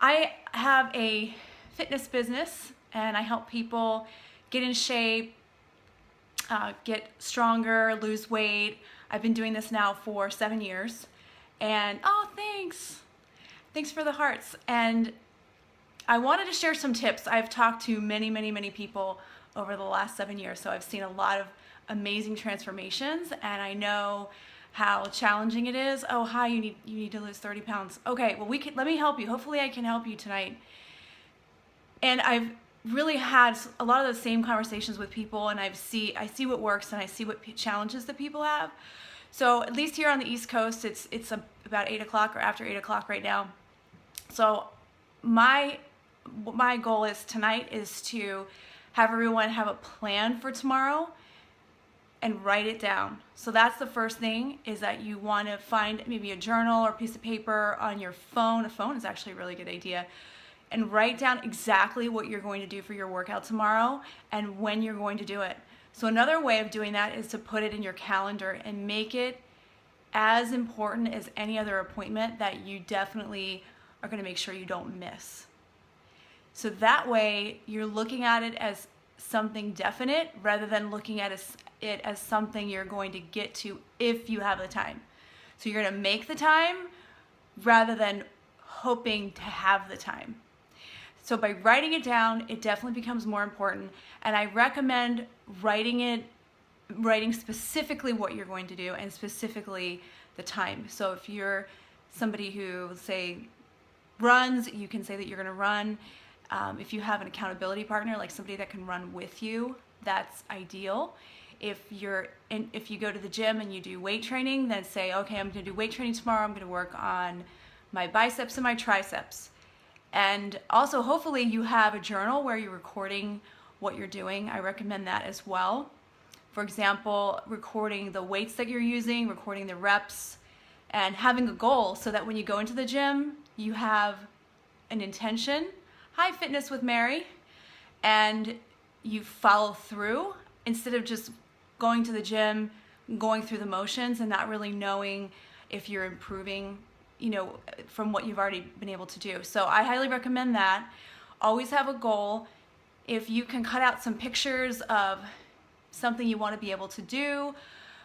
I have a fitness business and I help people get in shape, get stronger, lose weight. I've been doing this now for 7 years. And oh, thanks for the hearts. And I wanted to share some tips. I've talked to many people over the last 7 years, so I've seen a lot of amazing transformations, and I know how challenging it is. Oh, hi, you need to lose 30 pounds. Okay, well, let me help you. Hopefully I can help you tonight. And I've really had a lot of the same conversations with people, and I see what works and I see what challenges that people have. So at least here on the East Coast, it's about 8 o'clock or after 8 o'clock right now. So my goal tonight is to have everyone have a plan for tomorrow and write it down. So that's the first thing, is that you want to find maybe a journal or piece of paper on your phone. A phone is actually a really good idea. And write down exactly what you're going to do for your workout tomorrow and when you're going to do it. So another way of doing that is to put it in your calendar and make it as important as any other appointment that you definitely are going to make sure you don't miss. So that way you're looking at it as something definite rather than looking at it as something you're going to get to if you have the time. So you're going to make the time rather than hoping to have the time. So by writing it down, it definitely becomes more important. And I recommend writing specifically what you're going to do and specifically the time. So if you're somebody who, say, runs, you can say that you're going to run. If you have an accountability partner, like somebody that can run with you, that's ideal. If you go to the gym and you do weight training, then say, okay, I'm going to do weight training tomorrow. I'm going to work on my biceps and my triceps. And also, hopefully you have a journal where you're recording what you're doing. I recommend that as well. For example, recording the weights that you're using, recording the reps, and having a goal so that when you go into the gym, you have an intention. Hi, Fitness with Mary. And you follow through instead of just going to the gym, going through the motions and not really knowing if you're improving, from what you've already been able to do. So I highly recommend that. Always have a goal. If you can cut out some pictures of something you want to be able to do,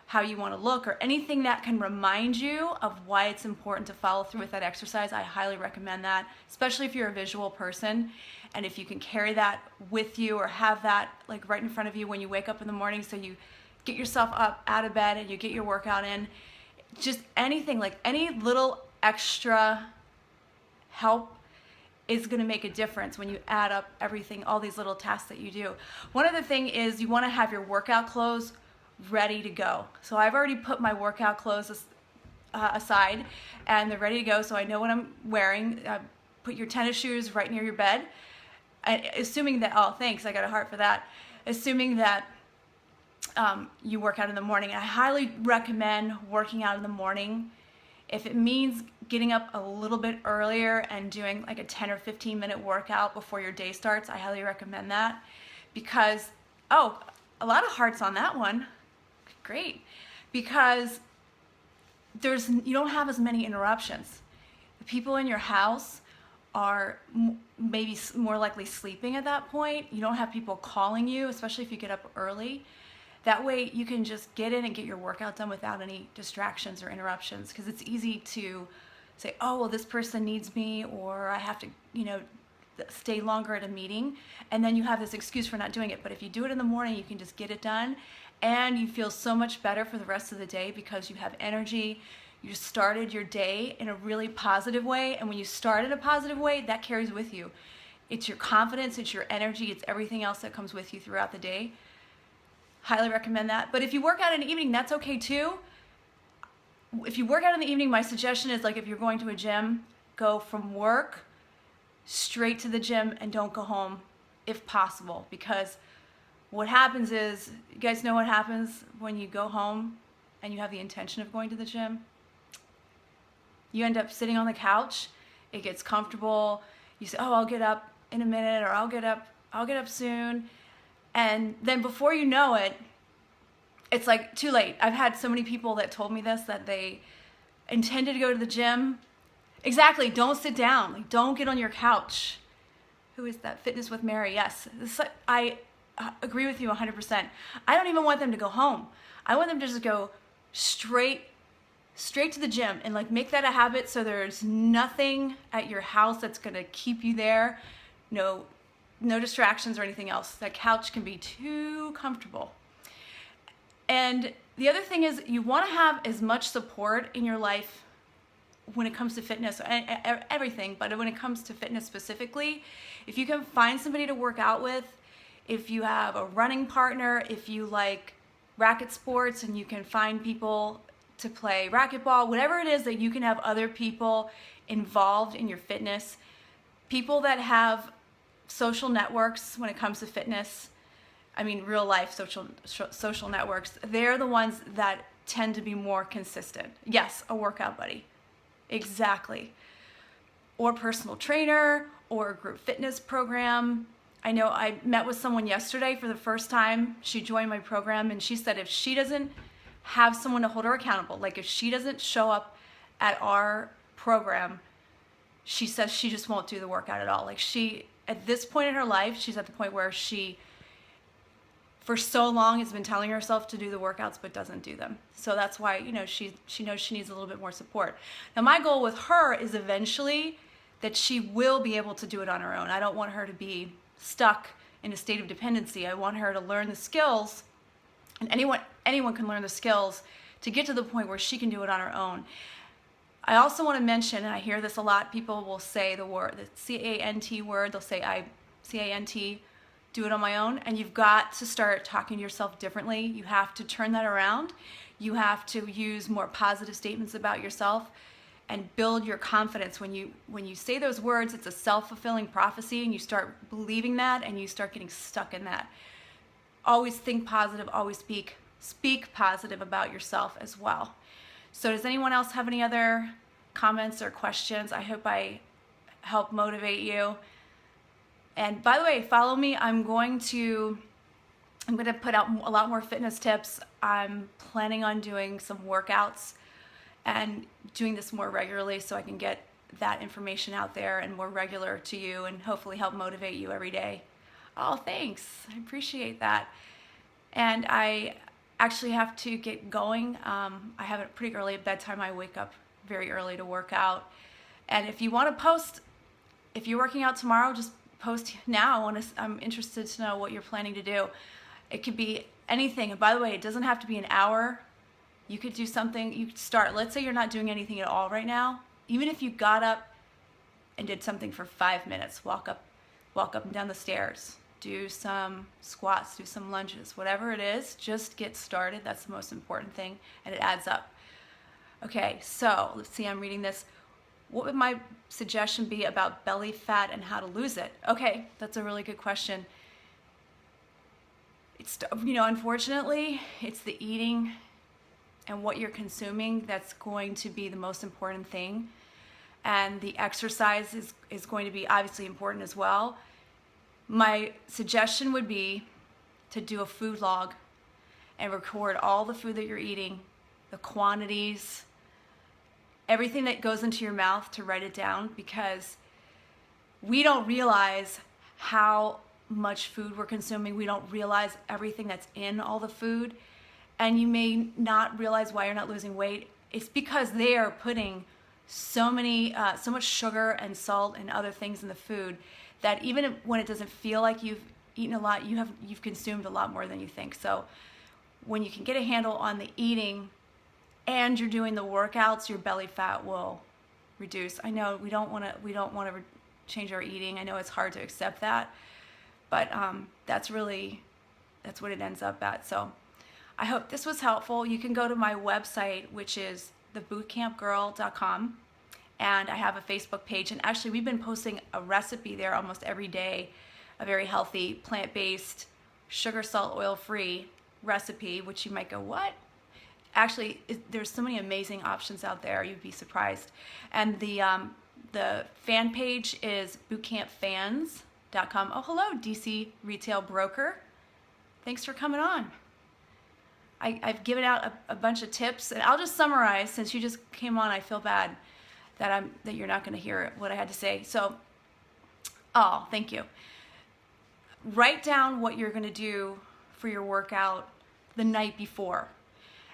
how you want to look, or anything that can remind you of why it's important to follow through with that exercise, I highly recommend that, especially if you're a visual person. And if you can carry that with you or have that like right in front of you when you wake up in the morning, so you get yourself up out of bed and you get your workout in. Just anything, like any little extra help is going to make a difference when you add up everything, all these little tasks that you do. One other thing is you want to have your workout clothes ready to go. So I've already put my workout clothes aside and they're ready to go, so I know what I'm wearing. Put your tennis shoes right near your bed, assuming that, oh thanks, I got a heart for that, assuming that you work out in the morning. I highly recommend working out in the morning. If it means getting up a little bit earlier and doing like a 10 or 15 minute workout before your day starts, I highly recommend that, because, oh, a lot of hearts on that one. Great. Because you don't have as many interruptions. The people in your house are maybe more likely sleeping at that point. You don't have people calling you, especially if you get up early. That way you can just get in and get your workout done without any distractions or interruptions, because it's easy to say, oh, well, this person needs me, or I have to, stay longer at a meeting, and then you have this excuse for not doing it. But if you do it in the morning, you can just get it done, and you feel so much better for the rest of the day because you have energy. You started your day in a really positive way, and when you start in a positive way, that carries with you. It's your confidence, it's your energy, it's everything else that comes with you throughout the day. Highly recommend that. But if you work out in the evening, that's okay too. If you work out in the evening, my suggestion is, like, if you're going to a gym, go from work straight to the gym and don't go home if possible, because what happens is, you guys know what happens when you go home and you have the intention of going to the gym? You end up sitting on the couch, it gets comfortable, you say, oh, I'll get up in a minute, or I'll get up soon. And then before you know it, it's like too late. I've had so many people that told me this, that they intended to go to the gym Exactly. Don't sit down. Like, don't get on your couch. Who is that? Fitness with Mary. Yes. I agree with you 100%. I don't even want them to go home. I want them to just go straight to the gym and like make that a habit, so there's nothing at your house that's going to keep you there. No distractions or anything else. That couch can be too comfortable. And the other thing is, you want to have as much support in your life when it comes to fitness and everything, but when it comes to fitness specifically, if you can find somebody to work out with, if you have a running partner, if you like racket sports and you can find people to play racquetball, whatever it is that you can have other people involved in your fitness, people that have social networks when it comes to fitness, I mean real life social networks, they're the ones that tend to be more consistent. Yes, a workout buddy. Exactly. Or personal trainer or a group fitness program. I know I met with someone yesterday for the first time. She joined my program and she said if she doesn't have someone to hold her accountable, like if she doesn't show up at our program, she says she just won't do the workout at all. Like she, at this point in her life, she's at the point where she, for so long, has been telling herself to do the workouts but doesn't do them. So that's why, you know, she knows she needs a little bit more support. Now my goal with her is eventually that she will be able to do it on her own. I don't want her to be stuck in a state of dependency. I want her to learn the skills, and anyone can learn the skills to get to the point where she can do it on her own. I also want to mention, and I hear this a lot, people will say the C-A-N-T word, they'll say C-A-N-T, do it on my own, and you've got to start talking to yourself differently. You have to turn that around. You have to use more positive statements about yourself and build your confidence. When you say those words, it's a self-fulfilling prophecy, and you start believing that and you start getting stuck in that. Always think positive, always speak positive about yourself as well. So does anyone else have any other comments or questions? I hope I help motivate you. And by the way, follow me. I'm going to put out a lot more fitness tips. I'm planning on doing some workouts and doing this more regularly so I can get that information out there and more regular to you and hopefully help motivate you every day. Oh, thanks. I appreciate that. And I actually have to get going. I have a pretty early bedtime. I wake up very early to work out. And if you want to post, if you're working out tomorrow, just post now. I'm interested to know what you're planning to do. It could be anything. And by the way, it doesn't have to be an hour. You could do something. You could start. Let's say you're not doing anything at all right now. Even if you got up and did something for 5 minutes, walk up and down the stairs, do some squats, do some lunges, whatever it is, just get started. That's the most important thing, and it adds up. Okay, so let's see, I'm reading this. What would my suggestion be about belly fat and how to lose it? Okay, that's a really good question. It's, you know, unfortunately, it's the eating and what you're consuming that's going to be the most important thing. And the exercise is going to be obviously important as well. My suggestion would be to do a food log and record all the food that you're eating, the quantities, everything that goes into your mouth, to write it down, because we don't realize how much food we're consuming. We don't realize everything that's in all the food. And you may not realize why you're not losing weight. It's because they are putting so much sugar and salt and other things in the food that even when it doesn't feel like you've eaten a lot, you've consumed a lot more than you think. So when you can get a handle on the eating and you're doing the workouts, your belly fat will reduce. I know we don't want to change our eating. I know it's hard to accept that, but that's what it ends up at. So I hope this was helpful. You can go to my website, which is thebootcampgirl.com, and I have a Facebook page. And actually, we've been posting a recipe there almost every day, a very healthy, plant-based, sugar, salt, oil-free recipe, which you might go, what? Actually, there's so many amazing options out there. You'd be surprised. And the fan page is bootcampfans.com. Oh, hello, DC Retail Broker. Thanks for coming on. I've given out a bunch of tips, and I'll just summarize since you just came on. I feel bad. that you're not going to hear what I had to say. So, oh, thank you. Write down what you're going to do for your workout the night before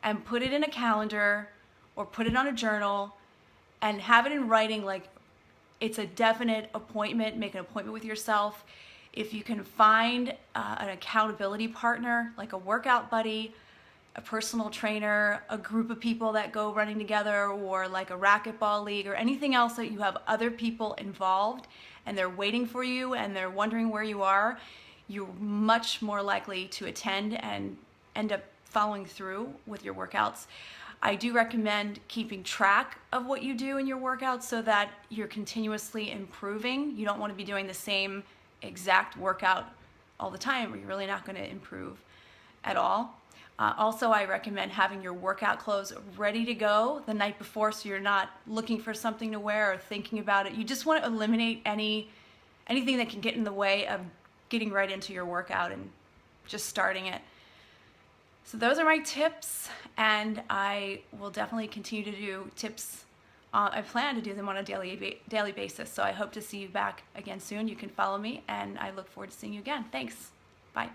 and put it in a calendar or put it on a journal and have it in writing, like it's a definite appointment. Make an appointment with yourself. If you can find an accountability partner, like a workout buddy, a personal trainer, a group of people that go running together, or like a racquetball league or anything else that you have other people involved and they're waiting for you and they're wondering where you are, you're much more likely to attend and end up following through with your workouts. I do recommend keeping track of what you do in your workouts so that you're continuously improving. You don't want to be doing the same exact workout all the time, or you're really not going to improve at all. Also, I recommend having your workout clothes ready to go the night before, so you're not looking for something to wear or thinking about it. You just want to eliminate anything that can get in the way of getting right into your workout and just starting it. So those are my tips, and I will definitely continue to do tips. I plan to do them on a daily basis, so I hope to see you back again soon. You can follow me, and I look forward to seeing you again. Thanks. Bye.